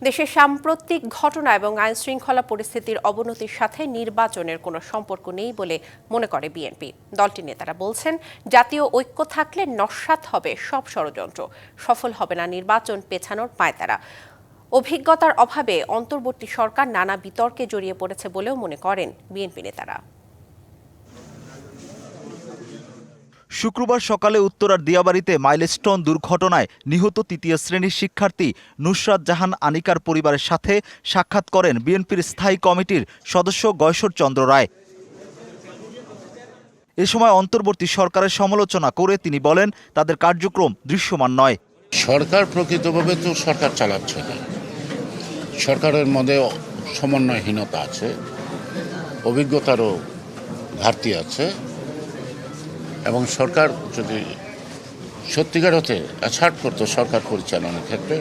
দেশের সাম্প্রতিক ঘটনা এবং আইনশৃঙ্খলা পরিস্থিতির অবনতির সাথে নির্বাচনের কোনো সম্পর্ক নেই বলে মনে করে বিএনপি। দলটির নেতারা বলছেন, জাতীয় ঐক্য থাকলে নস্যাৎ হবে সব ষড়যন্ত্র, সফল হবে না নির্বাচন পেছানোর পায়তারা। অভিজ্ঞতার অভাবে অন্তর্বর্তী সরকার নানা বিতর্কে জড়িয়ে পড়েছে বলেও মনে করেন বিএনপি নেতারা। শুক্রবার সকালে উত্তরার দিয়াবাড়িতে মাইলস্টোন দুর্ঘটনায় নিহত তৃতীয় শ্রেণীর শিক্ষার্থী নুসরাত জাহান আনিকার পরিবারের সাথে সাক্ষাৎ করেন বিএনপির স্থায়ী কমিটির সদস্য গয়সর চন্দ্র রায়। এ সময় অন্তর্বর্তী সরকারের সমালোচনা করে তিনি বলেন, তাদের কার্যক্রম দৃশ্যমান নয়। সরকার প্রকৃতভাবে তো সরকার চালাচ্ছে না, সরকারের মধ্যে সমন্বয়হীনতা আছে, অভিজ্ঞতারও ঘাটতি আছে, এবং সরকার যদি সত্যিকার হতে অ্যাসার্ট করতো সরকার পরিচালনার ক্ষেত্রে,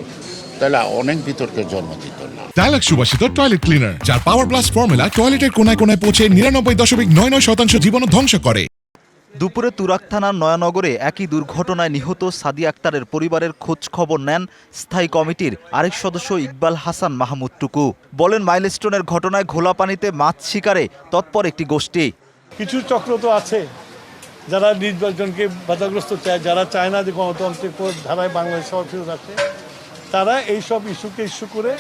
তাহলে অনেক বিতর্কের জন্ম দিত না। ডায়ালগ সুবাসিত টয়লেট ক্লিনার, যার পাওয়ার প্লাস ফর্মুলা টয়লেটের কোনায় কোনায় পৌঁছে 99.99% জীবন ধ্বংস করে। দুপুরে তুরাগ থানার নয়ানগরে একই দুর্ঘটনায় নিহত সাদিয়া আক্তারের পরিবারের খোঁজ খবর নেন স্থায়ী কমিটির আরেক সদস্য ইকবাল হাসান মাহমুদ টুকু। বলেন, মাইলস্টোনের ঘটনায় ঘোলা পানিতে মাছ শিকারে তৎপর একটি গোষ্ঠী। কিছু চক্র তো আছে যারা নির্বাচনকে বাধাগ্রস্ত চায়, যারা চায় না যে গণতন্ত্রের ধারায় বাংলাদেশ ফিরে আসে, তারা এইসব ইস্যুকে ইস্যু করে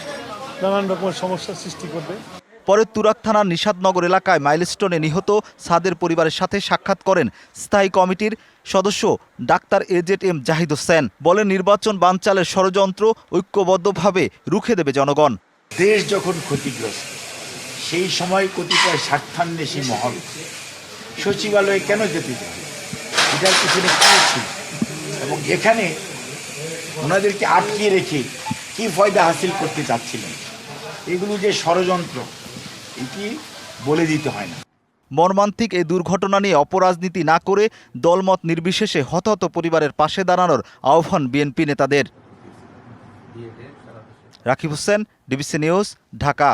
নানান রকমের সমস্যার সৃষ্টি করবে। পরে তুরাগ থানার নিষাদনগর এলাকায় মাইলস্টোনে নিহত সাদের পরিবারের সাথে সাক্ষাৎ করেন স্থায়ী কমিটির সদস্য ডাক্তার এজেড-এম জাহিদ হোসেন। বলেন, নির্বাচন বানচালের ষড়যন্ত্র ঐক্যবদ্ধভাবে রুখে দেবে জনগণ। দেশ যখন ক্ষতিগ্রস্ত, সেই সময় কতিপয় স্বার্থান্বেষী মহল সচিবালয়ে কেন যেতে চায়, এটার পিছনে কি ছিল এবং এখানে ওনাদেরকে আটকে রেখে কি ফায়দা হাসিল করতে চাচ্ছিলেন, এগুলো যে ষড়যন্ত্র, এটি বলে দিতে হয় না। মর্মান্তিক এই দুর্ঘটনা নিয়ে অপরাজনীতি না করে দলমত নির্বিশেষে হতাহত পরিবারের পাশে দাঁড়ানোর আহ্বান বিএনপি নেতাদের। Rakib Hossain, DBC news, Dhaka.